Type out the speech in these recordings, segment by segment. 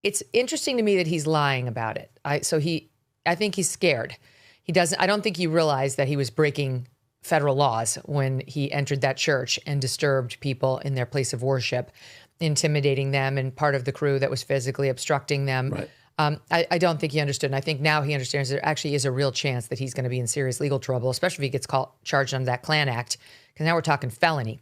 It's interesting to me that he's lying about it. I think he's scared. I don't think he realized that he was breaking federal laws when he entered that church and disturbed people in their place of worship, intimidating them and part of the crew that was physically obstructing them. Right. I don't think he understood. And I think now he understands there actually is a real chance that he's going to be in serious legal trouble, especially if he gets charged under that Klan Act, because now we're talking felony.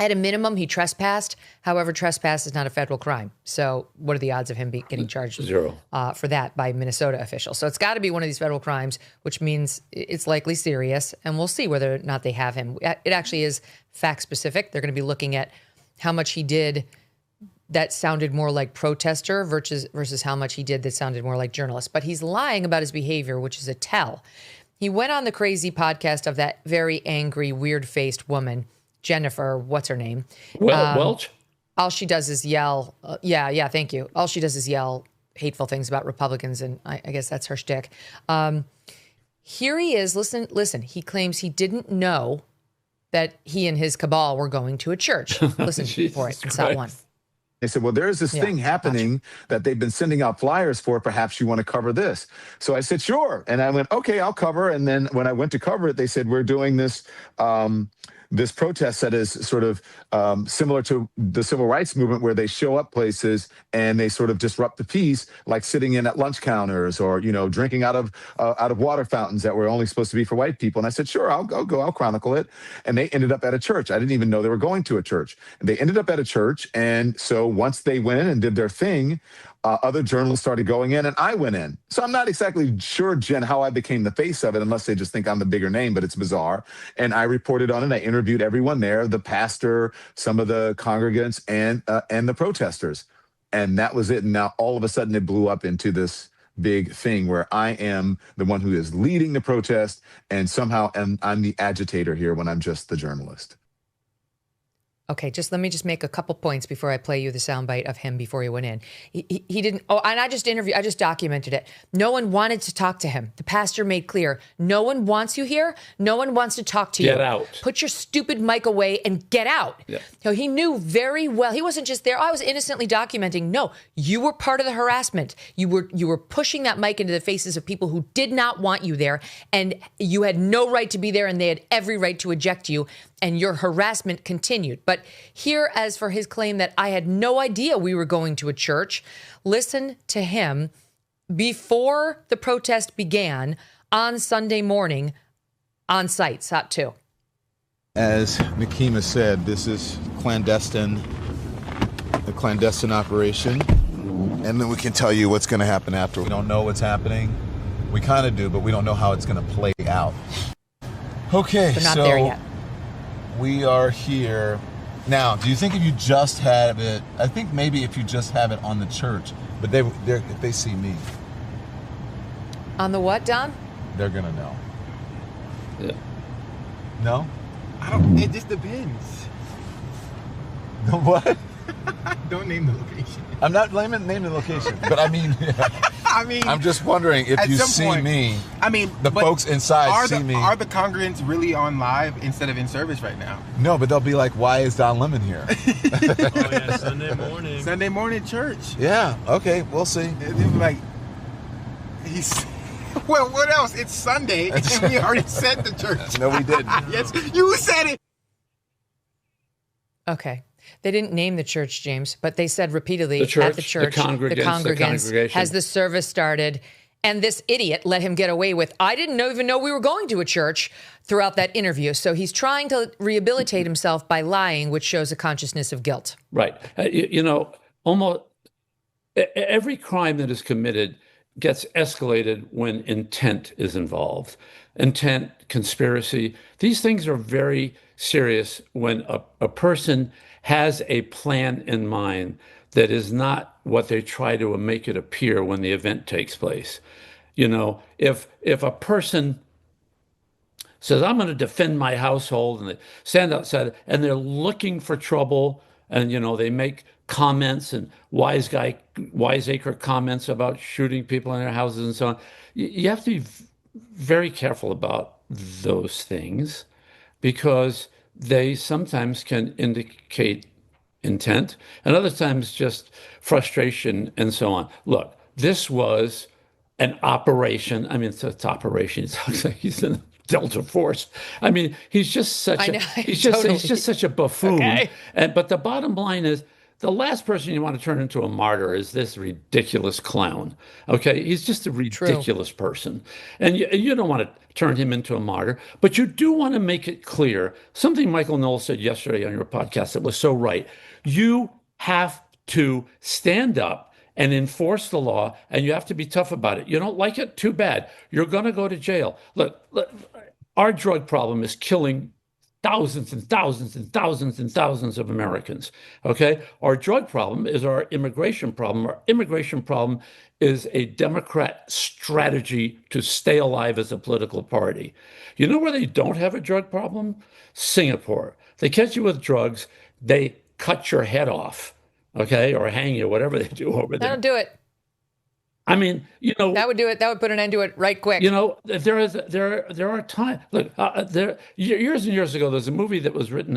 At a minimum, he trespassed. However, trespass is not a federal crime. So what are the odds of him getting charged Zero. For that by Minnesota officials? So it's got to be one of these federal crimes, which means it's likely serious. And we'll see whether or not they have him. It actually is fact specific. They're going to be looking at how much he did that sounded more like protester versus how much he did that sounded more like journalist. But he's lying about his behavior, which is a tell. He went on the crazy podcast of that very angry, weird-faced woman, Jennifer, what's her name? Welch? All she does is yell. Yeah, thank you. All she does is yell hateful things about Republicans, and I guess that's her shtick. Here he is. Listen. He claims he didn't know that he and his cabal were going to a church. Listen for it. It's not one. They said, well, there's this thing happening that they've been sending out flyers for. Perhaps you want to cover this. So I said, sure. And I went, okay, I'll cover. And then when I went to cover it, they said, we're doing this this protest that is sort of similar to the civil rights movement, where they show up places and they sort of disrupt the peace, like sitting in at lunch counters or, drinking out of water fountains that were only supposed to be for white people. And I said, sure, I'll go, I'll chronicle it. And they ended up at a church. I didn't even know they were going to a church. And they ended up at a church. And so once they went in and did their thing, other journalists started going in, and I went in. So I'm not exactly sure, Jen, how I became the face of it, unless they just think I'm the bigger name, but it's bizarre. And I reported on it. I interviewed everyone there, the pastor, some of the congregants, and the protesters. And that was it. And now all of a sudden it blew up into this big thing where I am the one who is leading the protest, and somehow I'm the agitator here when I'm just the journalist. Okay, let me make a couple points before I play you the soundbite of him before he went in. He didn't. Oh, and I just documented it. No one wanted to talk to him. The pastor made clear, no one wants you here. No one wants to talk to you. Get out. Put your stupid mic away and get out. Yeah. So he knew very well. He wasn't just there. I was innocently documenting. No, you were part of the harassment. You were pushing that mic into the faces of people who did not want you there, and you had no right to be there, and they had every right to eject you. And your harassment continued. But here, as for his claim that I had no idea we were going to a church, listen to him before the protest began on Sunday morning on site, SOT 2. As Nakima said, this is a clandestine operation. And then we can tell you what's going to happen after. We don't know what's happening. We kind of do, but we don't know how it's going to play out. Okay, They're not there yet. We are here. Now, do you think if you just have it, I think maybe if you just have it on the church, but if they see me. On the what, Don? They're going to know. Yeah. No? It just depends. The what? Don't name the location. I'm not naming the location, but I mean, I'm just wondering if you see me. The folks inside see me. Are the congregants really on live instead of in service right now? No, but they'll be like, "Why is Don Lemon here?" Oh yeah, Sunday morning. Sunday morning church. Yeah. Okay, we'll see. They'll be like, well, what else? It's Sunday, and we already said the church. No, we didn't. Yes, you said it. Okay. They didn't name the church, James, but they said repeatedly the church, at the church, the congregants, has the service started. And this idiot let him get away with, I didn't even know we were going to a church throughout that interview. So he's trying to rehabilitate himself by lying, which shows a consciousness of guilt. Right. Almost every crime that is committed gets escalated when intent is involved. Intent, conspiracy, these things are very serious when a person has a plan in mind that is not what they try to make it appear when the event takes place. If a person says, I'm going to defend my household, and they stand outside and they're looking for trouble, and, they make comments and wiseacre comments about shooting people in their houses and so on, you have to be very careful about those things, because they sometimes can indicate intent, and other times just frustration and so on. Look, this was an operation. I mean, it's operation. It sounds like he's in Delta Force. I mean, he's just such he's just such a buffoon. Okay. But the bottom line is, the last person you want to turn into a martyr is this ridiculous clown. Okay, he's just a ridiculous person, and you don't want to turn him into a martyr, but you do want to make it clear something Michael Knowles said yesterday on your podcast that was so right. You have to stand up and enforce the law, and you have to be tough about it. You don't like it? Too bad. You're going to go to jail. Look, our drug problem is killing thousands and thousands and thousands and thousands of Americans. Okay? Our drug problem is our immigration problem. Our immigration problem is a Democrat strategy to stay alive as a political party. You know where they don't have a drug problem? Singapore. They catch you with drugs, they cut your head off, okay, or hang you, whatever they do over there. That'll do it. I mean, that would do it. That would put an end to it right quick. There are times. Look, years and years ago, there's a movie that was written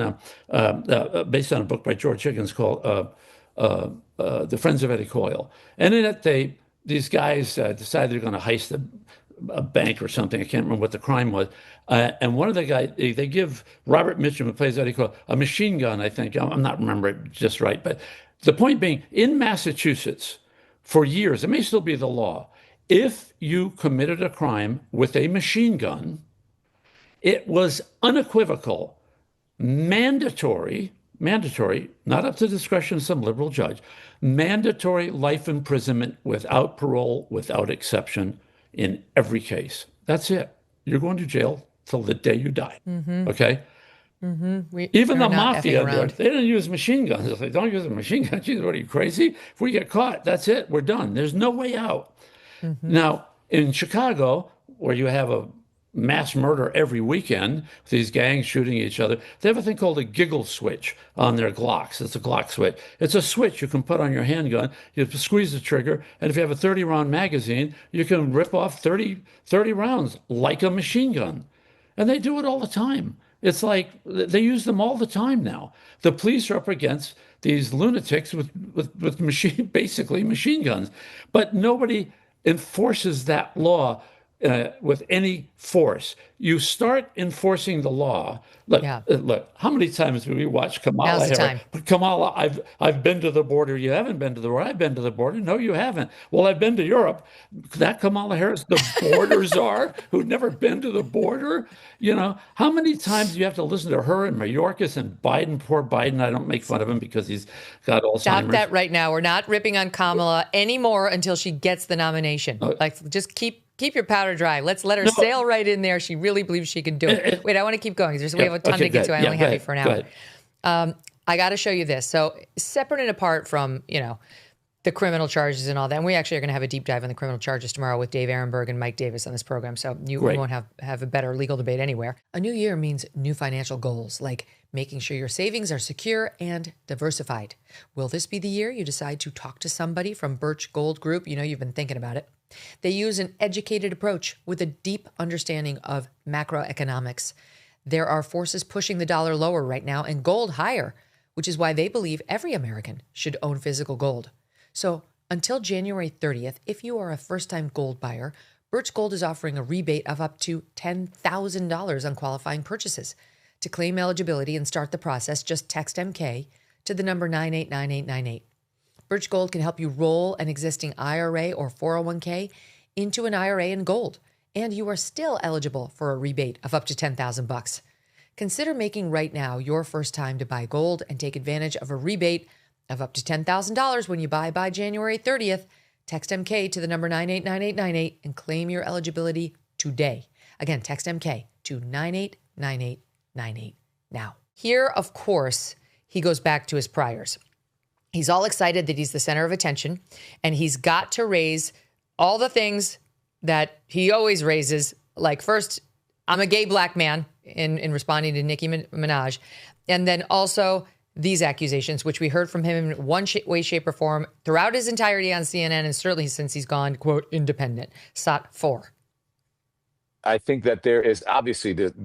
based on a book by George Higgins called "The Friends of Eddie Coyle," and in it, these guys decided they're going to heist a bank or something. I can't remember what the crime was. And one of the guys, they give Robert Mitchum, who plays Eddie Coyle, a machine gun. I think I'm not remembering it just right, but the point being, in Massachusetts, for years, it may still be the law, if you committed a crime with a machine gun, it was unequivocal, mandatory, not up to the discretion of some liberal judge, mandatory life imprisonment without parole, without exception, in every case. That's it. You're going to jail till the day you die. Mm-hmm. Okay? Mm-hmm. Even the mafia, they didn't use machine guns. If they don't use a machine gun, geez, what are you, crazy? If we get caught, that's it. We're done. There's no way out. Mm-hmm. Now, in Chicago, where you have a mass murder every weekend, with these gangs shooting each other, they have a thing called a giggle switch on their Glocks. It's a Glock switch. It's a switch you can put on your handgun. You squeeze the trigger, and if you have a 30-round magazine, you can rip off 30 rounds like a machine gun. And they do it all the time. It's like they use them all the time now. The police are up against these lunatics with basically machine guns, but nobody enforces that law with any force. You start enforcing the law. Look, how many times do we watch Kamala Harris? Kamala, I've been to the border. You haven't been to the border. I've been to the border. No, you haven't. Well, I've been to Europe. That Kamala Harris, the border czar, who'd never been to the border. How many times do you have to listen to her and Mayorkas and Biden? Poor Biden. I don't make fun of him because he's got Alzheimer's. Stop that right now. We're not ripping on Kamala anymore until she gets the nomination. Just keep your powder dry. Let's let her sail right in there. She really believes she can do it. Wait, I want to keep going because we have a ton to get to. I only have you for an hour. I got to show you this. So separate and apart from, the criminal charges and all that. And we actually are going to have a deep dive on the criminal charges tomorrow with Dave Ehrenberg and Mike Davis on this program. So we won't have a better legal debate anywhere. A new year means new financial goals, like making sure your savings are secure and diversified. Will this be the year you decide to talk to somebody from Birch Gold Group? You've been thinking about it. They use an educated approach with a deep understanding of macroeconomics. There are forces pushing the dollar lower right now and gold higher, which is why they believe every American should own physical gold. So until January 30th, if you are a first-time gold buyer, Birch Gold is offering a rebate of up to $10,000 on qualifying purchases. To claim eligibility and start the process, just text MK to the number 989898. Birch Gold can help you roll an existing IRA or 401k into an IRA in gold, and you are still eligible for a rebate of up to $10,000. Consider making right now your first time to buy gold and take advantage of a rebate of up to $10,000 when you buy by January 30th. Text MK to the number 989898 and claim your eligibility today. Again, text MK to 989898 now. Here, of course, he goes back to his priors. He's all excited that he's the center of attention, and he's got to raise all the things that he always raises. Like, first, I'm a gay black man in responding to Nicki Minaj. And then also these accusations, which we heard from him in one way, shape, or form throughout his entirety on CNN, and certainly since he's gone, quote, independent. SOT 4. I think that there is obviously there's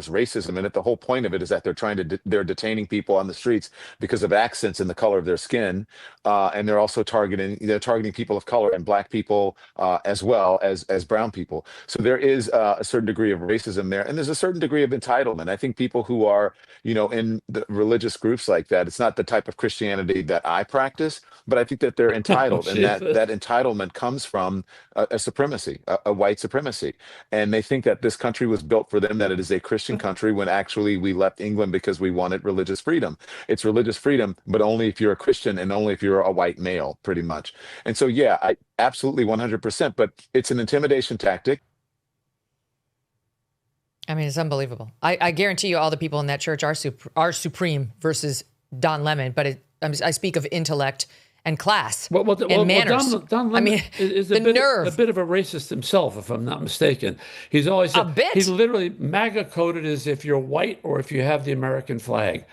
racism in it. The whole point of it is that they're detaining people on the streets because of accents in the color of their skin, and they're also targeting people of color and black people as well as brown people. So there is a certain degree of racism there, and there's a certain degree of entitlement. I think people who are in the religious groups like that, it's not the type of Christianity that I practice, but I think that they're entitled, and that entitlement comes from a supremacy, a white supremacy. And they think that this country was built for them, that it is a Christian country, when actually we left England because we wanted religious freedom. It's religious freedom, but only if you're a Christian and only if you're a white male, pretty much. And so, yeah, I absolutely 100%, but it's an intimidation tactic. I mean, it's unbelievable. I guarantee you all the people in that church are supreme versus Don Lemon, but I speak of intellect and class and manners. Don Lemon is a bit of a racist himself, if I'm not mistaken. He's always he's literally MAGA coded as if you're white or if you have the American flag.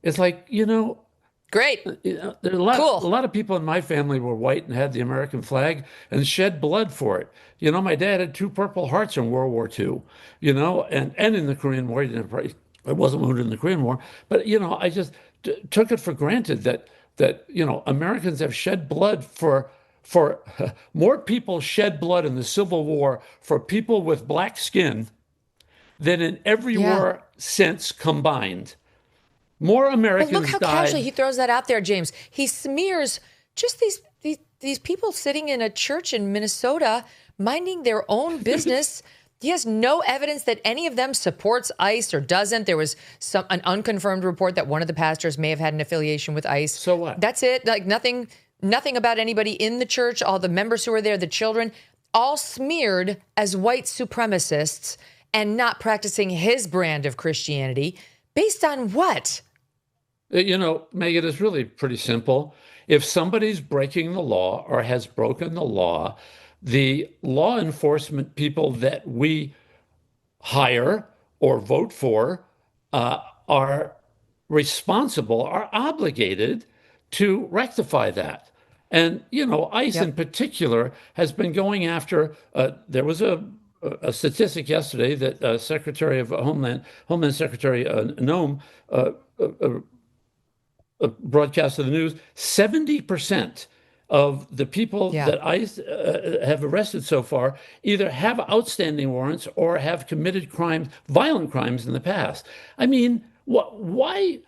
It's like, great. There are a lot of people in my family were white and had the American flag and shed blood for it. My dad had 2 Purple Hearts in World War II, and in the Korean War. I wasn't wounded in the Korean War, but I just took it for granted that Americans have shed blood for more people shed blood in the Civil War for people with black skin than in every war since combined. More Americans died. Look how casually he throws that out there, James. He smears just these people sitting in a church in Minnesota minding their own business. He has no evidence that any of them supports ICE or doesn't. There was an unconfirmed report that one of the pastors may have had an affiliation with ICE. So what? That's it. Like nothing about anybody in the church, all the members who are there, the children, all smeared as white supremacists and not practicing his brand of Christianity. Based on what? Megyn, it's really pretty simple. If somebody's breaking the law or has broken the law, the law enforcement people that we hire or vote for are responsible, are obligated to rectify that. And, ICE in particular has been going after, there was a statistic yesterday that Secretary of Homeland Secretary Noem broadcast to the news, 70% of the people that ICE have arrested so far either have outstanding warrants or have committed violent crimes in the past. I mean, why?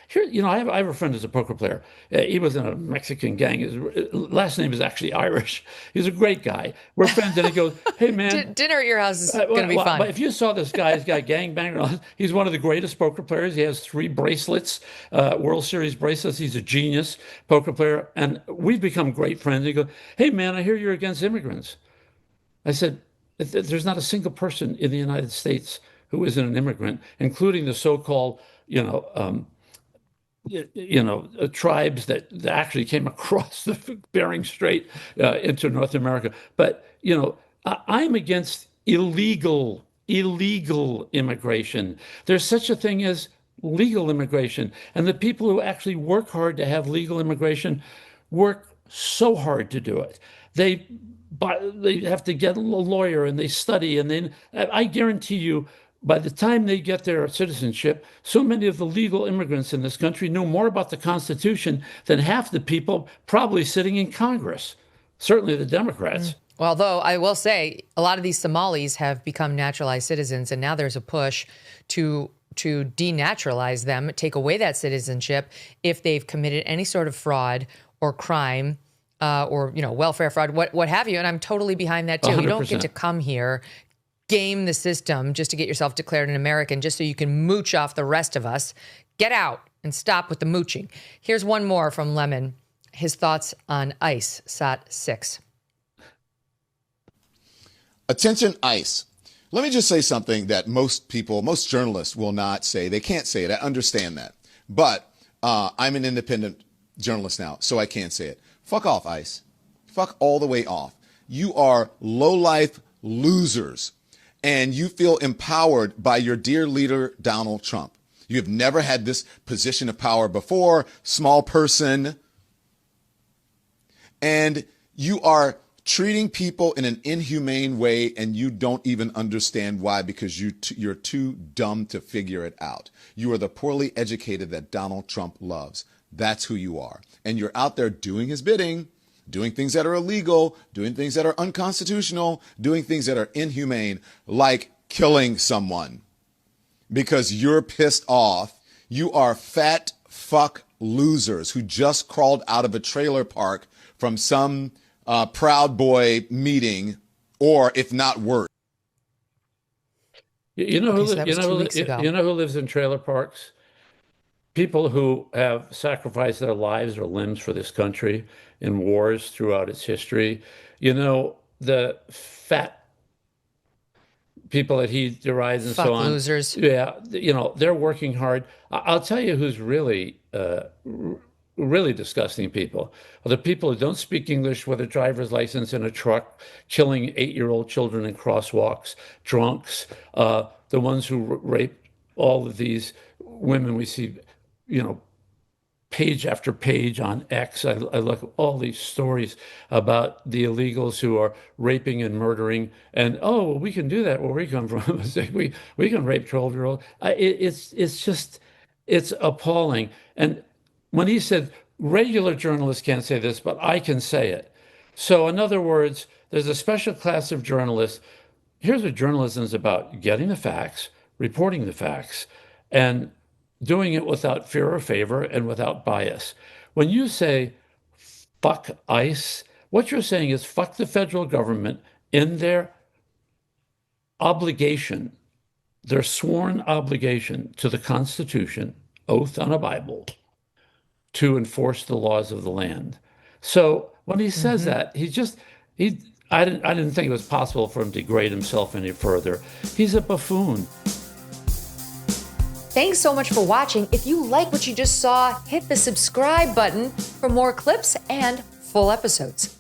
Here, I have a friend who's a poker player. He was in a Mexican gang. His last name is actually Irish. He's a great guy. We're friends, and he goes, "Hey, man, dinner at your house is going to be fun." But if you saw this guy, he's got gangbangers. He's one of the greatest poker players. He has 3 bracelets, World Series bracelets. He's a genius poker player, and we've become great friends. He goes, "Hey, man, I hear you're against immigrants." I said, "There's not a single person in the United States who isn't an immigrant, including the so-called, tribes that actually came across the Bering Strait into North America. But, I'm against illegal immigration. There's such a thing as legal immigration. And the people who actually work hard to have legal immigration work so hard to do it. They have to get a lawyer and they study. And then I guarantee you, by the time they get their citizenship, so many of the legal immigrants in this country know more about the Constitution than half the people probably sitting in Congress, certainly the Democrats. Well, though I will say a lot of these Somalis have become naturalized citizens, and now there's a push to denaturalize them, take away that citizenship if they've committed any sort of fraud or crime or welfare fraud, what have you. And I'm totally behind that too. 100%. You don't get to come here, game the system just to get yourself declared an American, just so you can mooch off the rest of us. Get out and stop with the mooching. Here's one more from Lemon. His thoughts on ICE, SOT 6. Attention, ICE. Let me just say something that most journalists will not say. They can't say it. I understand that. But I'm an independent journalist now, so I can't say it. Fuck off, ICE. Fuck all the way off. You are low-life losers. And you feel empowered by your dear leader, Donald Trump. You have never had this position of power before, small person. And you are treating people in an inhumane way, and you don't even understand why, because you're too dumb to figure it out. You are the poorly educated that Donald Trump loves. That's who you are. And you're out there doing his bidding, doing things that are illegal, doing things that are unconstitutional, doing things that are inhumane, like killing someone because you're pissed off. You are fat fuck losers who just crawled out of a trailer park from some Proud Boy meeting, or if not worse. You know who lives in trailer parks? People who have sacrificed their lives or limbs for this country in wars throughout its history. You know, the fat people that he derides and so on. Losers. Yeah, you know, they're working hard. I'll tell you who's really disgusting people are the people who don't speak English with a driver's license in a truck, killing 8-year-old children in crosswalks, drunks, the ones who rape all of these women we see, you know, page after page on X. I look at all these stories about the illegals who are raping and murdering, and well, we can do that where we come from. we can rape 12-year-olds. It's appalling. And when he said regular journalists can't say this, but I can say it. So in other words, there's a special class of journalists. Here's what journalism is about: getting the facts, reporting the facts, and doing it without fear or favor and without bias. When you say fuck ICE, what you're saying is fuck the federal government in their obligation, their sworn obligation to the Constitution, oath on a Bible, to enforce the laws of the land. So when he says that, I didn't think it was possible for him to degrade himself any further. He's a buffoon. Thanks so much for watching. If you like what you just saw, hit the subscribe button for more clips and full episodes.